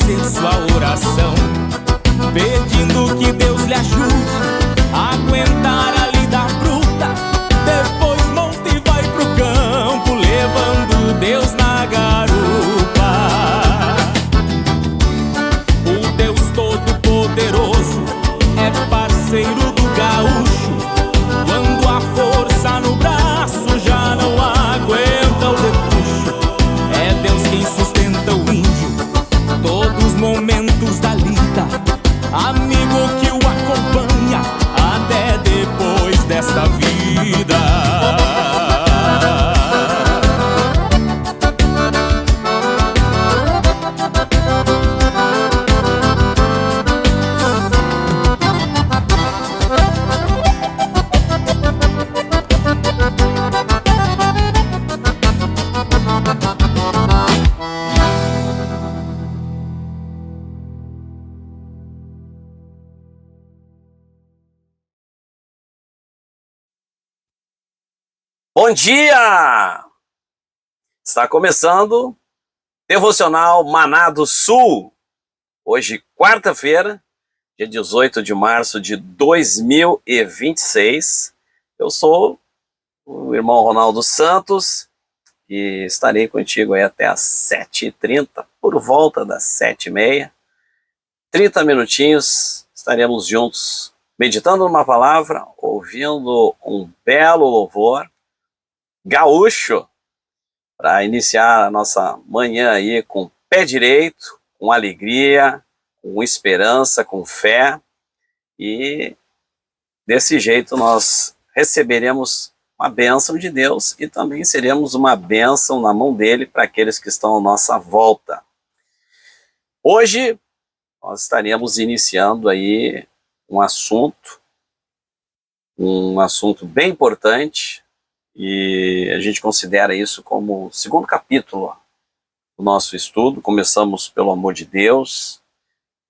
fazer sua oração, pedindo que Deus lhe ajude a aguentar a lida bruta. Depois monta e vai pro campo, levando Deus na garupa. O Deus Todo-Poderoso é parceiro do gaúcho. Quando a força no braço já não aguenta o depuxo, é Deus quem sustenta o índio todos os momentos da lida, amigo que o acompanha até depois desta vida. Bom dia! Está começando Devocional Maná do Sul. Hoje, quarta-feira, dia 18 de março de 2026. Eu sou o irmão Ronaldo Santos e estarei contigo aí até às 7h30, por volta das 7h30. 30 minutinhos, estaremos juntos meditando numa palavra, ouvindo um belo louvor gaúcho, para iniciar a nossa manhã aí com pé direito, com alegria, com esperança, com fé, e desse jeito nós receberemos uma bênção de Deus e também seremos uma bênção na mão dele para aqueles que estão à nossa volta. Hoje nós estaremos iniciando aí um assunto bem importante, e a gente considera isso como o segundo capítulo do nosso estudo. Começamos pelo amor de Deus,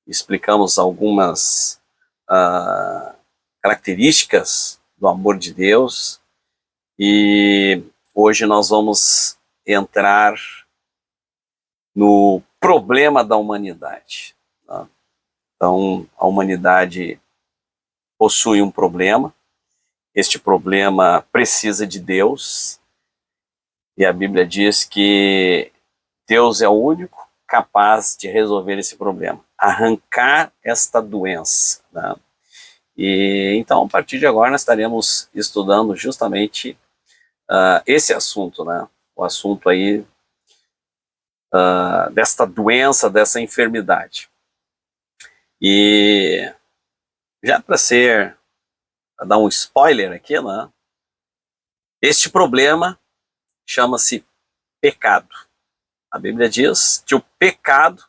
explicamos algumas características do amor de Deus, e hoje nós vamos entrar no problema da humanidade. Tá? Então, a humanidade possui um problema. Este problema precisa de Deus, e a Bíblia diz que Deus é o único capaz de resolver esse problema, arrancar esta doença. Né? E então, a partir de agora, nós estaremos estudando justamente esse assunto, né? O assunto aí desta doença, dessa enfermidade. E já para dar um spoiler aqui, né? Este problema chama-se pecado. A Bíblia diz que o pecado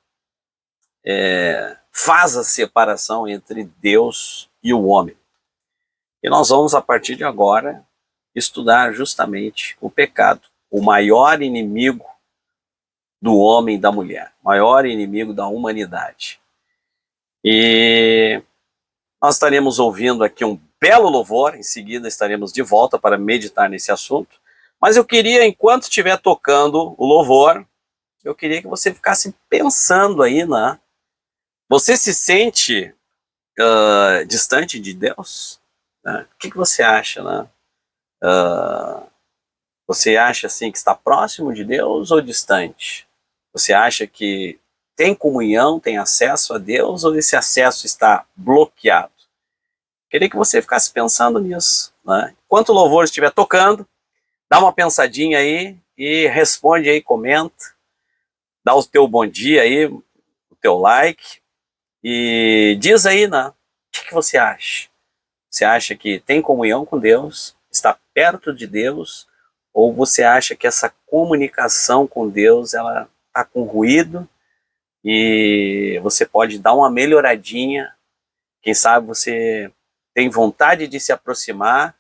faz a separação entre Deus e o homem. E nós vamos, a partir de agora, estudar justamente o pecado, o maior inimigo do homem e da mulher, o maior inimigo da humanidade. E nós estaremos ouvindo aqui um belo louvor, em seguida estaremos de volta para meditar nesse assunto, mas eu queria, enquanto estiver tocando o louvor, eu queria que você ficasse pensando aí, né? Você se sente distante de Deus? Né? O que você acha, né? Você acha assim que está próximo de Deus ou distante? Você acha que tem comunhão, tem acesso a Deus, ou esse acesso está bloqueado? Queria que você ficasse pensando nisso, né? Enquanto o louvor estiver tocando, dá uma pensadinha aí e responde aí, comenta, dá o teu bom dia aí, o teu like, e diz aí, né? O que você acha? Você acha que tem comunhão com Deus, está perto de Deus, ou você acha que essa comunicação com Deus, ela está com ruído e você pode dar uma melhoradinha? Quem sabe você tem vontade de se aproximar,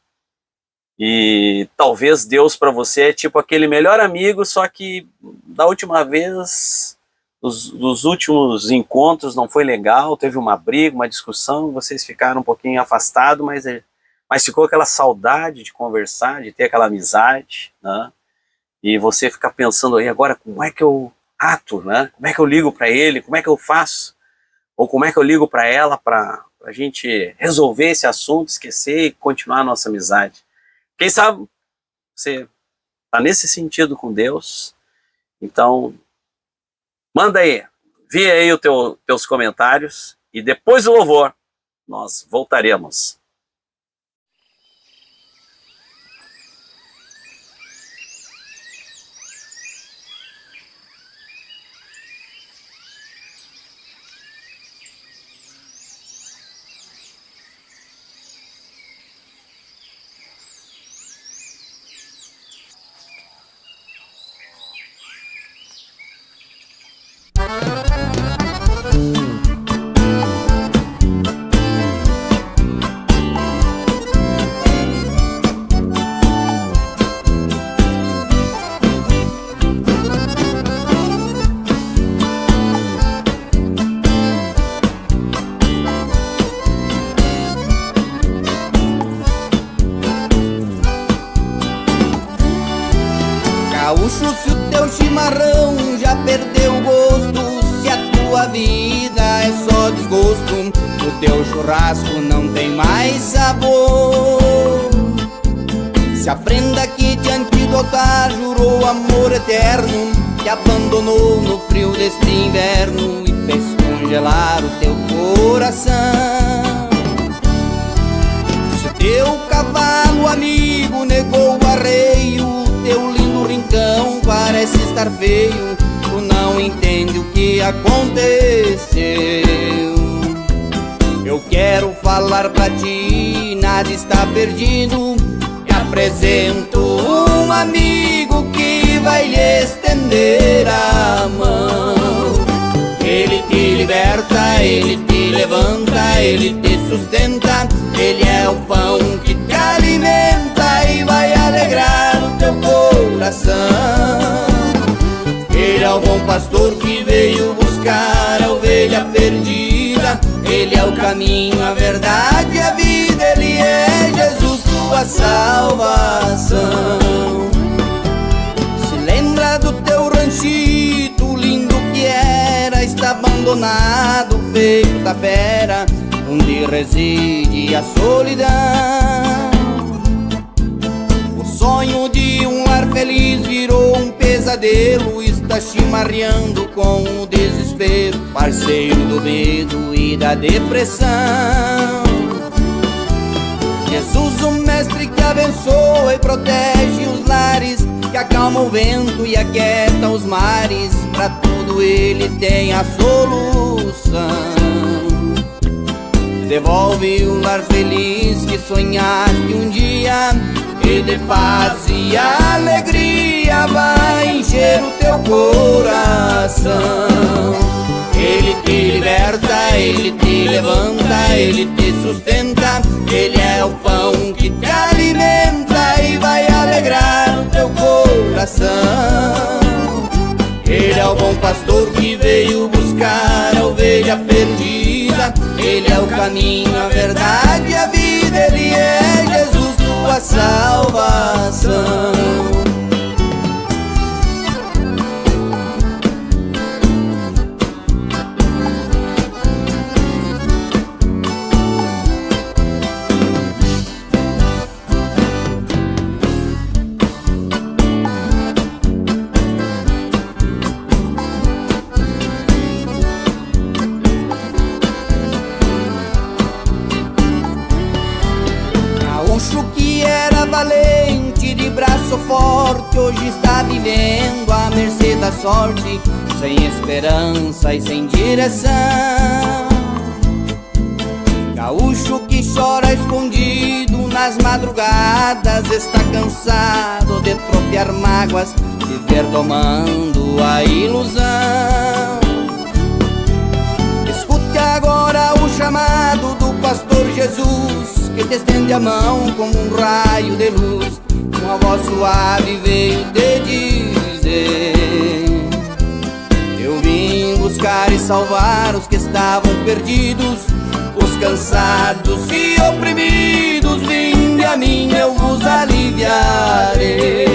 e talvez Deus para você é tipo aquele melhor amigo, só que da última vez, dos últimos encontros não foi legal, teve uma briga, uma discussão, vocês ficaram um pouquinho afastados, mas ficou aquela saudade de conversar, de ter aquela amizade, né? E você fica pensando aí, agora como é que eu ato, né? Como é que eu ligo para ele? Como é que eu faço? Ou como é que eu ligo para ela para a gente resolver esse assunto, esquecer e continuar a nossa amizade? Quem sabe você está nesse sentido com Deus? Então, manda aí, envia aí os teus comentários e depois do louvor nós voltaremos. Gaúcho, se o teu chimarrão já perdeu o gosto, se a tua vida é só desgosto, o teu churrasco não tem mais sabor. Se a prenda que te antidotar jurou amor eterno, te abandonou no frio deste inverno e fez congelar o teu coração. Se teu cavalo amigo negou o arreio, teu lindo rincão parece estar feio, tu não entende o que aconteceu. Eu quero falar pra ti, nada está perdido. Te apresento um amigo que vai lhe estender a mão. Ele te liberta, ele te levanta, ele te sustenta. Ele é o pão que te alimenta e vai alegrar o teu coração. Ele é o bom pastor que veio buscar a ovelha perdida. Ele é o caminho, a verdade e a vida. Ele é Jesus, tua salvação. Se lembra do teu ranchito lindo que era, está abandonado, feito tapera, onde reside a solidão. O sonho de um lar feliz virou um pesadelo, está chimarreando com o desespero, parceiro do medo e da depressão. Jesus, o mestre que abençoa e protege os lares, que acalma o vento e aquieta os mares, pra tudo ele tem a solução. Devolve o lar feliz que sonhaste um dia, e de paz e alegria vai encher o teu coração. Ele te liberta, ele te levanta, ele te sustenta. Ele é o pão que te alimenta e vai alegrar o teu coração. Ele é o bom pastor que veio buscar a ovelha perdida. Ele é o caminho, a verdade e a vida. Ele é Jesus, tua salvação. Que era valente, de braço forte, hoje está vivendo à mercê da sorte, sem esperança e sem direção. Gaúcho que chora escondido nas madrugadas, está cansado de tropear mágoas, viver domando a ilusão. Escute agora o chamado do pastor Jesus, que te estende a mão como um raio de luz. Uma voz suave veio te dizer: eu vim buscar e salvar os que estavam perdidos, os cansados e oprimidos. Vinde a mim, eu vos aliviarei.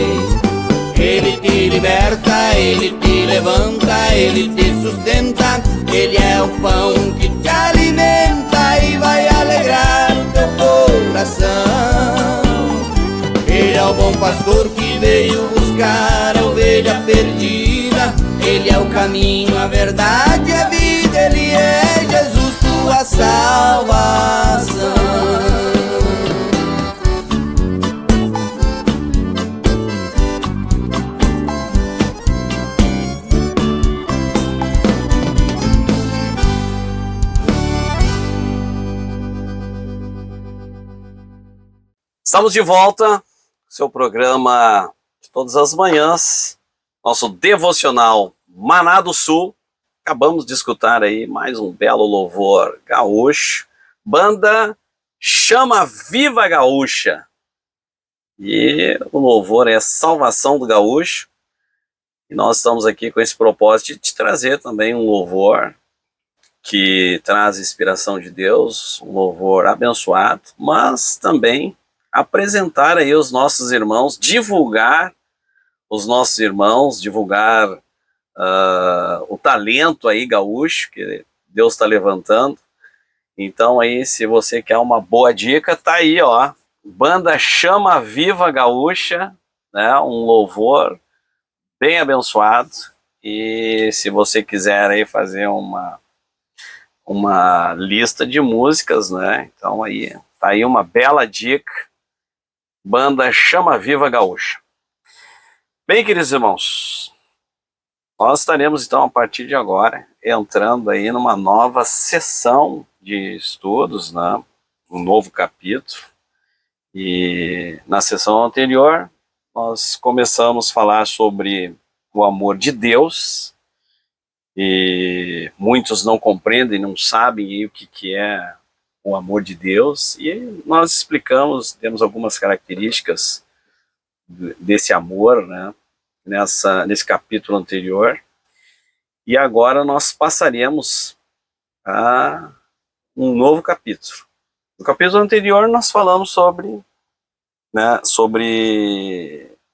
Ele te liberta, ele te levanta, ele te sustenta, ele é o pão que te alimenta e vai alegrar o teu coração. Ele é o bom pastor que veio buscar a ovelha perdida, ele é o caminho, a verdade e a vida, ele é Jesus, tua salvação. Estamos de volta, seu programa de todas as manhãs, nosso devocional Maná do Sul. Acabamos de escutar aí mais um belo louvor gaúcho, banda Chama Viva Gaúcha. E o louvor é Salvação do Gaúcho. E nós estamos aqui com esse propósito de te trazer também um louvor que traz inspiração de Deus, um louvor abençoado, mas também apresentar aí os nossos irmãos, divulgar os nossos irmãos, divulgar o talento aí gaúcho que Deus está levantando. Então aí, se você quer uma boa dica, tá aí, ó, banda Chama Viva Gaúcha, né, um louvor bem abençoado. E se você quiser aí fazer uma lista de músicas, né, então aí, tá aí uma bela dica, banda Chama Viva Gaúcha. Bem, queridos irmãos, nós estaremos então a partir de agora entrando aí numa nova sessão de estudos, né? Um novo capítulo. E na sessão anterior nós começamos a falar sobre o amor de Deus, e muitos não compreendem, não sabem aí o que é o amor de Deus, e nós explicamos, temos algumas características desse amor, né, nesse capítulo anterior, e agora nós passaremos a um novo capítulo. No capítulo anterior nós falamos sobre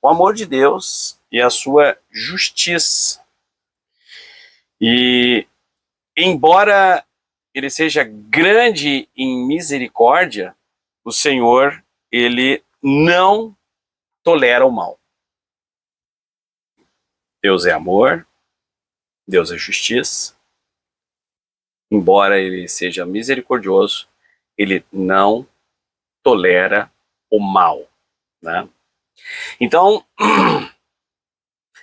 o amor de Deus e a sua justiça, e embora ele seja grande em misericórdia, o Senhor, ele não tolera o mal. Deus é amor, Deus é justiça. Embora ele seja misericordioso, ele não tolera o mal, né? Então,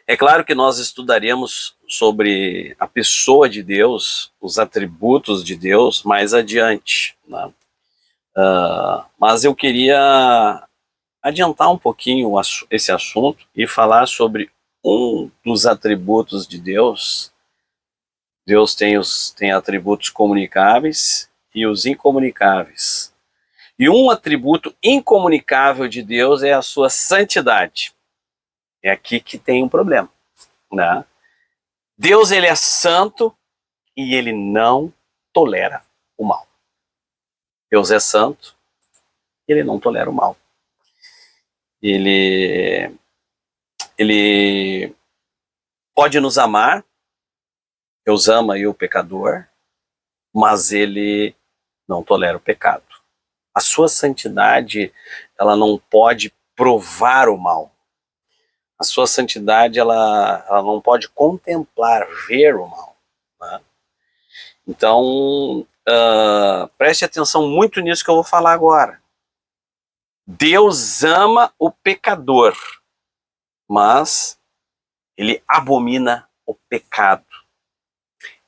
é claro que nós estudaremos sobre a pessoa de Deus, os atributos de Deus mais adiante, né? Mas eu queria adiantar um pouquinho esse assunto e falar sobre um dos atributos de Deus. Deus tem atributos comunicáveis e os incomunicáveis. E um atributo incomunicável de Deus é a sua santidade. É aqui que tem um problema, né? Deus, ele é santo e ele não tolera o mal. Deus é santo e ele não tolera o mal. Ele pode nos amar, Deus ama aí o pecador, mas ele não tolera o pecado. A sua santidade, ela não pode provar o mal. A sua santidade, ela não pode contemplar, ver o mal, né? Então, preste atenção muito nisso que eu vou falar agora. Deus ama o pecador, mas ele abomina o pecado.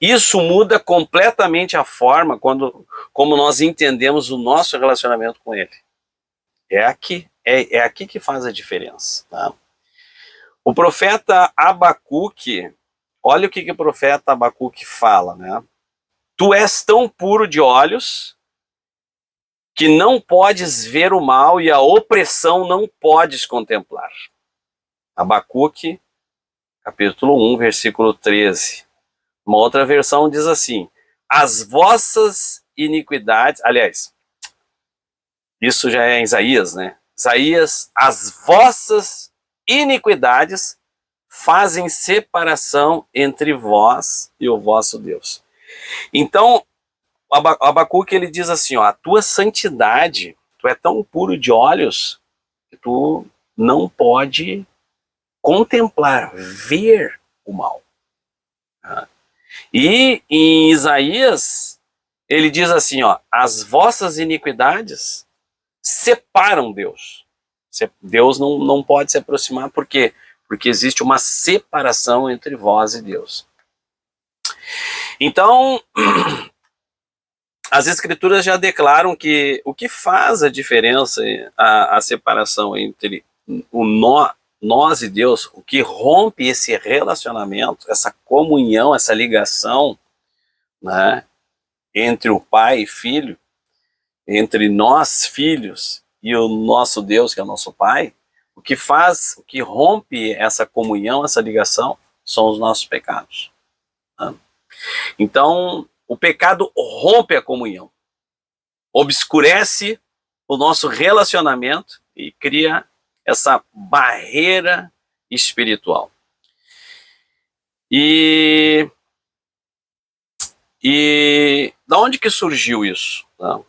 Isso muda completamente a forma como nós entendemos o nosso relacionamento com ele. É aqui que faz a diferença, tá? O profeta Abacuque, olha o que o profeta Abacuque fala, né? Tu és tão puro de olhos que não podes ver o mal e a opressão não podes contemplar. Abacuque, capítulo 1, versículo 13. Uma outra versão diz assim: as vossas iniquidades, aliás, isso já é em Isaías, né? Isaías, as vossas iniquidades fazem separação entre vós e o vosso Deus. Então, Abacuque ele diz assim, ó, a tua santidade, tu é tão puro de olhos que tu não pode contemplar, ver o mal. E em Isaías, ele diz assim, ó, as vossas iniquidades separam Deus. Deus não pode se aproximar, por quê? Porque existe uma separação entre vós e Deus. Então, as Escrituras já declaram que o que faz a diferença, a separação entre nós e Deus, o que rompe esse relacionamento, essa comunhão, essa ligação, né, entre o pai e filho, entre nós filhos e o nosso Deus, que é o nosso pai, o que rompe essa comunhão, essa ligação, são os nossos pecados. Né? Então, o pecado rompe a comunhão, obscurece o nosso relacionamento e cria essa barreira espiritual. E da onde que surgiu isso? Né?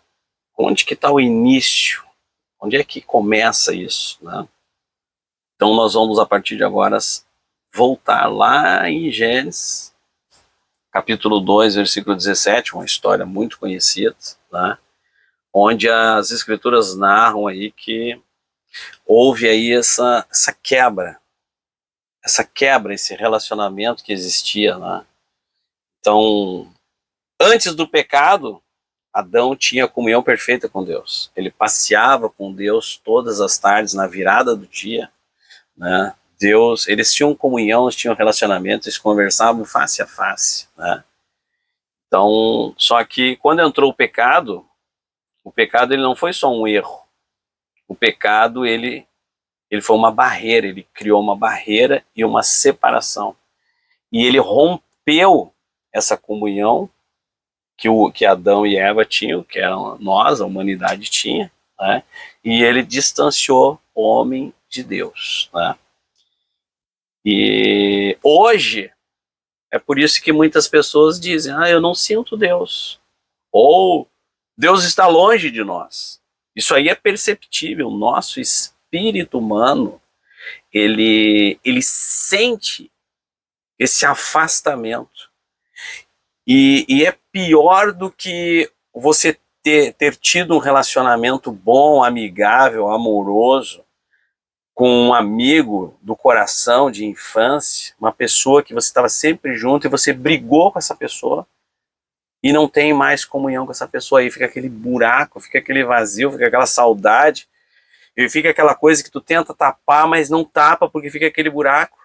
Onde que está o início? Onde é que começa isso? Né? Então nós vamos a partir de agora voltar lá em Gênesis, capítulo 2, versículo 17, uma história muito conhecida, né? Onde as Escrituras narram aí que houve aí essa quebra, esse relacionamento que existia, né? Então, antes do pecado, Adão tinha comunhão perfeita com Deus. Ele passeava com Deus todas as tardes, na virada do dia, né? Eles tinham comunhão, eles tinham relacionamento, eles conversavam face a face, né? Então, só que quando entrou o pecado ele não foi só um erro. O pecado, ele foi uma barreira, ele criou uma barreira e uma separação. E ele rompeu essa comunhão que Adão e Eva tinham, que nós, a humanidade tinha, né? E ele distanciou o homem de Deus, né? E hoje, é por isso que muitas pessoas dizem, eu não sinto Deus, ou Deus está longe de nós. Isso aí é perceptível, o nosso espírito humano, ele sente esse afastamento. E é pior do que você ter tido um relacionamento bom, amigável, amoroso, com um amigo do coração, de infância, uma pessoa que você estava sempre junto e você brigou com essa pessoa e não tem mais comunhão com essa pessoa, aí fica aquele buraco, fica aquele vazio, fica aquela saudade, e fica aquela coisa que tu tenta tapar, mas não tapa porque fica aquele buraco.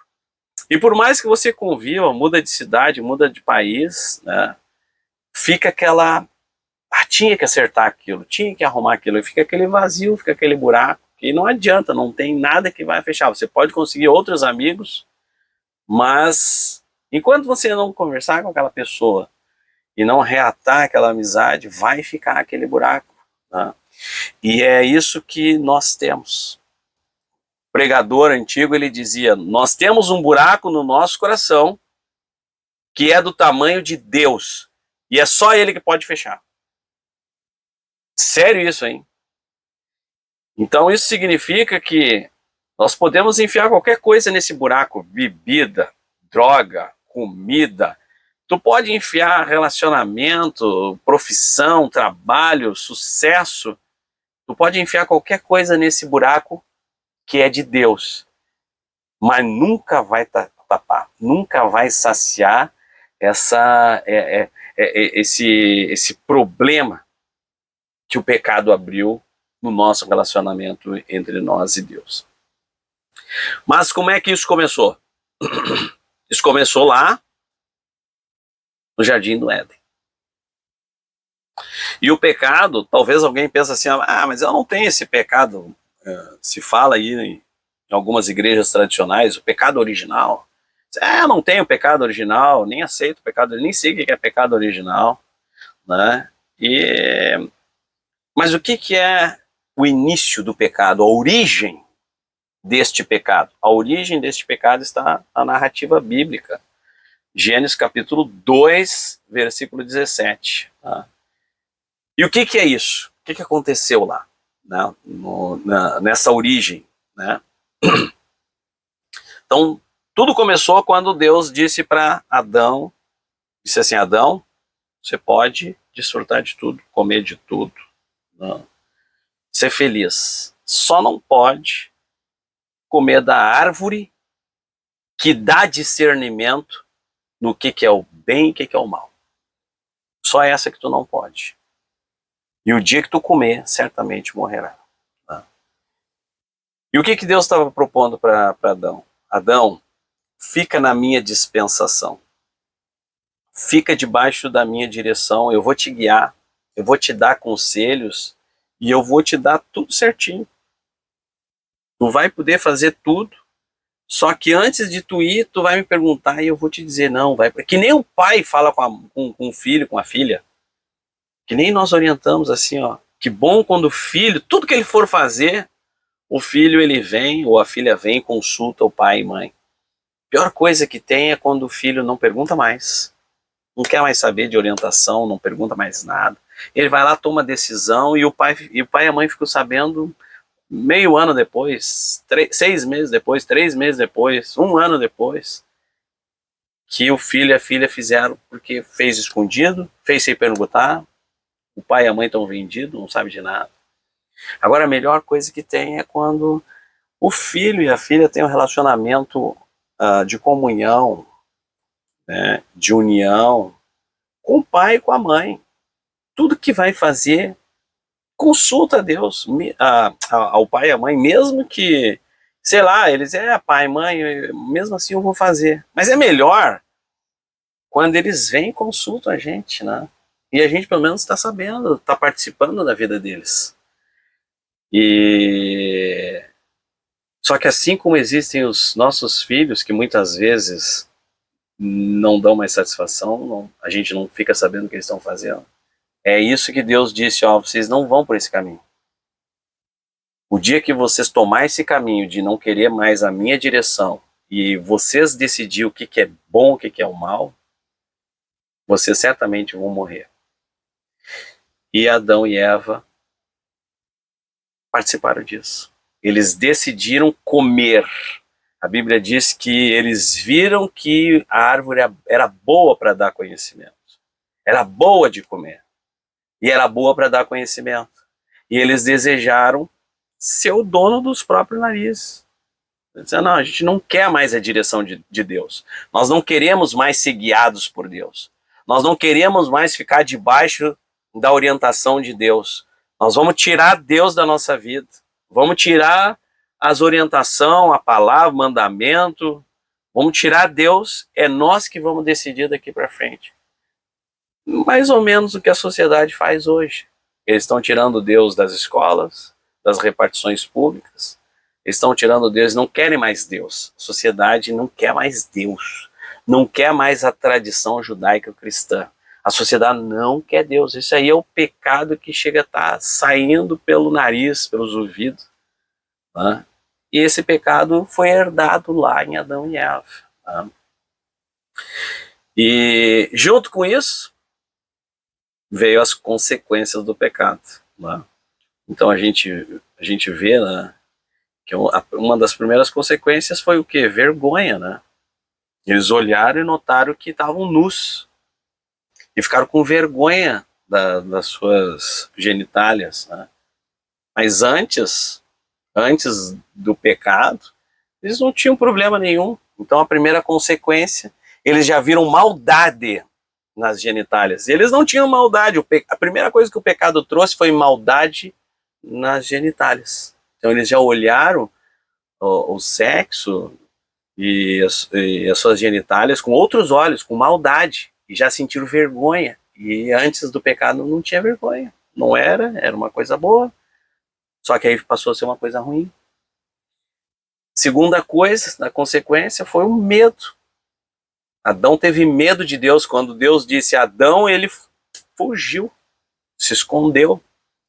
E por mais que você conviva, muda de cidade, muda de país, né, fica aquela... tinha que acertar aquilo, tinha que arrumar aquilo, e fica aquele vazio, fica aquele buraco, e não adianta, não tem nada que vai fechar. Você pode conseguir outros amigos, mas enquanto você não conversar com aquela pessoa e não reatar aquela amizade, vai ficar aquele buraco, né? E é isso que nós temos. O pregador antigo, ele dizia, nós temos um buraco no nosso coração que é do tamanho de Deus, e é só ele que pode fechar. Sério isso, hein? Então isso significa que nós podemos enfiar qualquer coisa nesse buraco, bebida, droga, comida. Tu pode enfiar relacionamento, profissão, trabalho, sucesso. Tu pode enfiar qualquer coisa nesse buraco que é de Deus. Mas nunca vai tapar, nunca vai saciar esse problema que o pecado abriu no nosso relacionamento entre nós e Deus. Mas como é que isso começou? Isso começou lá no Jardim do Éden. E o pecado, talvez alguém pense assim, mas eu não tenho esse pecado, se fala aí em algumas igrejas tradicionais, o pecado original. Eu não tenho pecado original, nem aceito pecado, nem sei o que é pecado original, né? Mas o que é o início do pecado, a origem deste pecado? A origem deste pecado está na narrativa bíblica. Gênesis capítulo 2, versículo 17. Tá? E o que é isso? O que aconteceu lá, né? Nessa origem, né? Então, tudo começou quando Deus disse para Adão, disse assim: Adão, você pode desfrutar de tudo, comer de tudo, não, ser feliz. Só não pode comer da árvore que dá discernimento no que é o bem e o que é o mal. Só essa que tu não pode. E o dia que tu comer, certamente morrerá. Tá? E o que Deus estava propondo para Adão? Adão, fica na minha dispensação. Fica debaixo da minha direção, eu vou te guiar, eu vou te dar conselhos e eu vou te dar tudo certinho. Tu vai poder fazer tudo, só que antes de tu ir, tu vai me perguntar e eu vou te dizer não, vai. Que nem o pai fala com o filho, com a filha, que nem nós orientamos assim, ó, que bom quando o filho, tudo que ele for fazer, o filho ele vem, ou a filha vem, consulta o pai e mãe. A pior coisa que tem é quando o filho não pergunta mais, não quer mais saber de orientação, não pergunta mais nada. Ele vai lá, toma decisão e o pai e a mãe ficam sabendo meio ano depois, 6 meses depois, 3 meses depois, 1 ano depois, que o filho e a filha fizeram porque fez escondido, fez sem perguntar, o pai e a mãe estão vendidos, não sabem de nada. Agora a melhor coisa que tem é quando o filho e a filha têm um relacionamento de comunhão, né, de união com o pai e com a mãe. Tudo que vai fazer, consulta a Deus, ao pai e à mãe, mesmo que, sei lá, eles pai, mãe, mesmo assim eu vou fazer. Mas é melhor quando eles vêm e consultam a gente, né? E a gente pelo menos está sabendo, está participando da vida deles. Só que assim como existem os nossos filhos, que muitas vezes não dão mais satisfação, a gente não fica sabendo o que eles estão fazendo. É isso que Deus disse, ó, vocês não vão por esse caminho. O dia que vocês tomarem esse caminho de não querer mais a minha direção e vocês decidirem o que é bom, o que é o mal, vocês certamente vão morrer. E Adão e Eva participaram disso. Eles decidiram comer. A Bíblia diz que eles viram que a árvore era boa para dar conhecimento. Era boa de comer. E era boa para dar conhecimento. E eles desejaram ser o dono dos próprios narizes. Dizendo, não, a gente não quer mais a direção de Deus. Nós não queremos mais ser guiados por Deus. Nós não queremos mais ficar debaixo da orientação de Deus. Nós vamos tirar Deus da nossa vida. Vamos tirar as orientações, a palavra, o mandamento. Vamos tirar Deus. É nós que vamos decidir daqui para frente. Mais ou menos o que a sociedade faz hoje. Eles estão tirando Deus das escolas, das repartições públicas. Eles estão tirando Deus, não querem mais Deus. A sociedade não quer mais Deus. Não quer mais a tradição judaica cristã. A sociedade não quer Deus. Isso aí é o pecado que chega a estar saindo pelo nariz, pelos ouvidos. Né? E esse pecado foi herdado lá em Adão e Eva. Né? E junto com isso, veio as consequências do pecado. Né? Então a gente vê, né, que uma das primeiras consequências foi o quê? Vergonha, né? Eles olharam e notaram que estavam nus. E ficaram com vergonha das suas genitálias. Né? Mas antes do pecado, eles não tinham problema nenhum. Então a primeira consequência, eles já viram maldade nas genitálias. Eles não tinham maldade. A primeira coisa que o pecado trouxe foi maldade nas genitálias. Então eles já olharam o sexo e as suas genitálias com outros olhos, com maldade, e já sentiram vergonha. E antes do pecado não tinha vergonha. Não era uma coisa boa. Só que aí passou a ser uma coisa ruim. Segunda coisa, na consequência, foi o medo. Adão teve medo de Deus. Quando Deus disse a Adão, ele fugiu, se escondeu.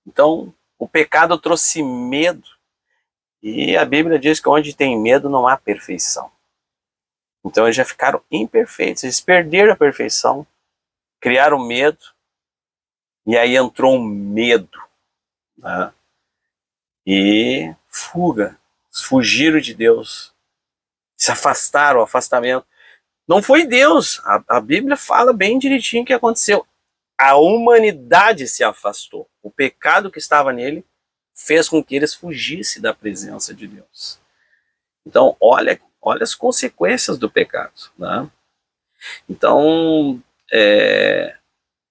Então, o pecado trouxe medo. E a Bíblia diz que onde tem medo não há perfeição. Então eles já ficaram imperfeitos, eles perderam a perfeição, criaram medo, e aí entrou um medo, né? E fuga, fugiram de Deus, se afastaram, o afastamento. Não foi Deus, a Bíblia fala bem direitinho o que aconteceu. A humanidade se afastou, o pecado que estava nele fez com que eles fugissem da presença de Deus. Então, olha as consequências do pecado, né? Então,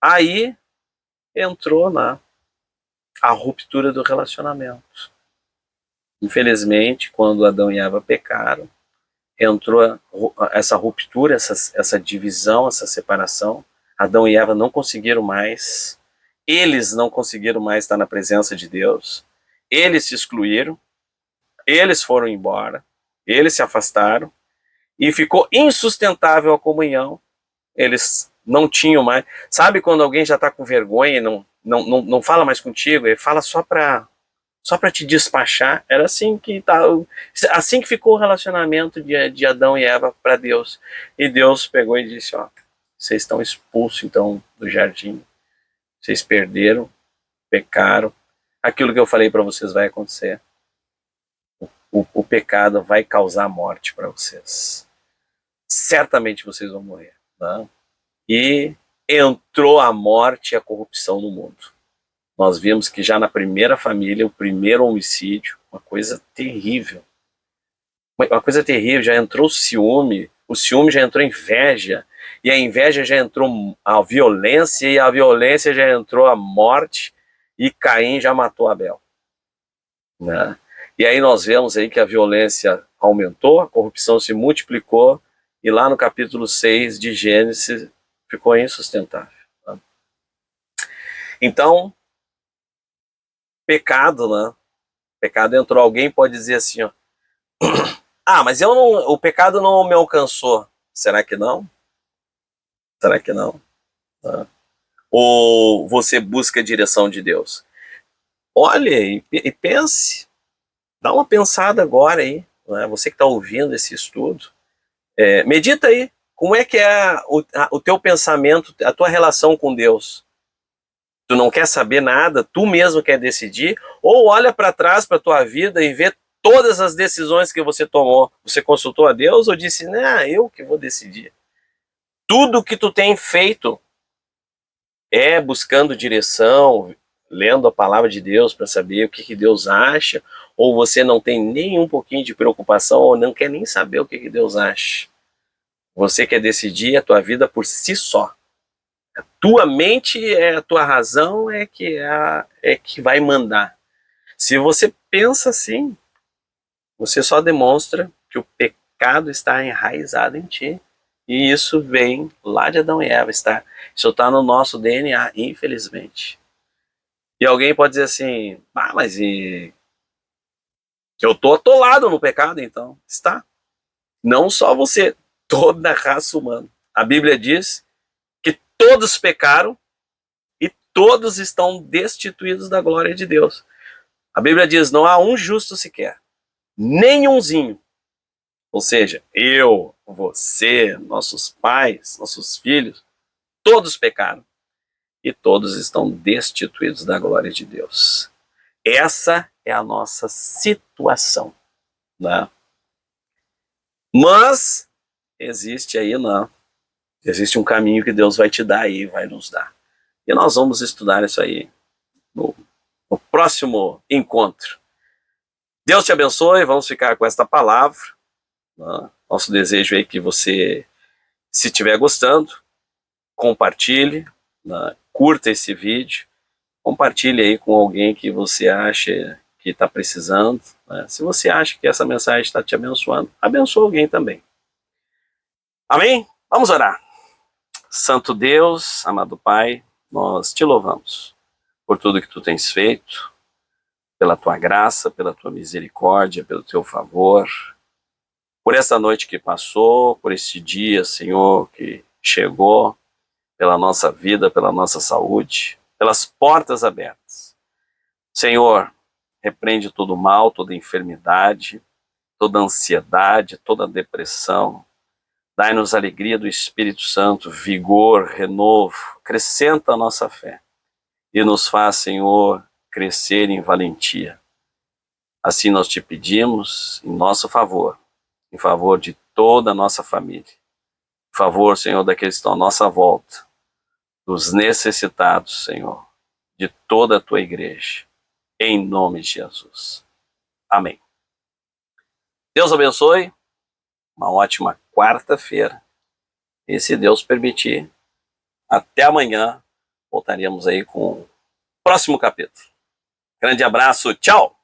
aí entrou a ruptura do relacionamento. Infelizmente, quando Adão e Eva pecaram, entrou essa ruptura, essa divisão, essa separação. Adão e Eva não conseguiram mais, eles não conseguiram mais estar na presença de Deus, eles se excluíram, eles foram embora, eles se afastaram, e ficou insustentável a comunhão, eles não tinham mais. Sabe quando alguém já está com vergonha e não fala mais contigo, ele fala só para te despachar? Era assim que ficou o relacionamento de Adão e Eva para Deus. E Deus pegou e disse, ó, vocês estão expulsos então do jardim, vocês perderam, pecaram, aquilo que eu falei para vocês vai acontecer. O pecado vai causar morte para vocês. Certamente vocês vão morrer, né? E entrou a morte e a corrupção no mundo. Nós vimos que já na primeira família, o primeiro homicídio, uma coisa terrível. Uma coisa terrível, já entrou o ciúme já entrou inveja, e a inveja já entrou a violência, e a violência já entrou a morte, e Caim já matou Abel, né? E aí nós vemos aí que a violência aumentou, a corrupção se multiplicou, e lá no capítulo 6 de Gênesis ficou insustentável, né? Então, pecado, né? Pecado entrou. Alguém pode dizer assim, ó, mas o pecado não me alcançou. Será que não? Será que não? Ou você busca a direção de Deus? Olhe e pense. Dá uma pensada agora aí, né? Você que está ouvindo esse estudo, medita aí. Como é que é o teu pensamento, a tua relação com Deus? Tu não quer saber nada, tu mesmo quer decidir, ou olha para trás para a tua vida e vê todas as decisões que você tomou. Você consultou a Deus ou disse, eu que vou decidir? Tudo que tu tem feito é buscando direção, lendo a palavra de Deus para saber o que Deus acha, ou você não tem nem um pouquinho de preocupação, ou não quer nem saber o que Deus acha? Você quer decidir a tua vida por si só. A tua mente, a tua razão é que vai mandar. Se você pensa assim, você só demonstra que o pecado está enraizado em ti. E isso vem lá de Adão e Eva. Isso está no nosso DNA, infelizmente. E alguém pode dizer assim, mas eu estou atolado no pecado, então. Está. Não só você, toda a raça humana. A Bíblia diz que todos pecaram e todos estão destituídos da glória de Deus. A Bíblia diz, não há um justo sequer, nenhumzinho. Ou seja, eu, você, nossos pais, nossos filhos, todos pecaram e todos estão destituídos da glória de Deus. Essa é a nossa situação, né? Mas existe um caminho que Deus vai te dar aí, vai nos dar. E nós vamos estudar isso aí no próximo encontro. Deus te abençoe, vamos ficar com esta palavra, né? Nosso desejo é que você, se estiver gostando, compartilhe, né? Curta esse vídeo, compartilhe aí com alguém que você acha que está precisando, né? Se você acha que essa mensagem está te abençoando, abençoe alguém também. Amém? Vamos orar. Santo Deus, amado Pai, nós te louvamos por tudo que tu tens feito, pela tua graça, pela tua misericórdia, pelo teu favor, por essa noite que passou, por esse dia, Senhor, que chegou, pela nossa vida, pela nossa saúde, pelas portas abertas. Senhor, repreende todo mal, toda enfermidade, toda ansiedade, toda depressão. Dai-nos alegria do Espírito Santo, vigor, renovo, acrescenta a nossa fé e nos faz, Senhor, crescer em valentia. Assim nós te pedimos em nosso favor, em favor de toda a nossa família, em favor, Senhor, daqueles que estão à nossa volta, dos necessitados, Senhor, de toda a tua igreja, em nome de Jesus. Amém. Deus abençoe, uma ótima quarta-feira, e se Deus permitir, até amanhã, voltaremos aí com o próximo capítulo. Grande abraço, tchau!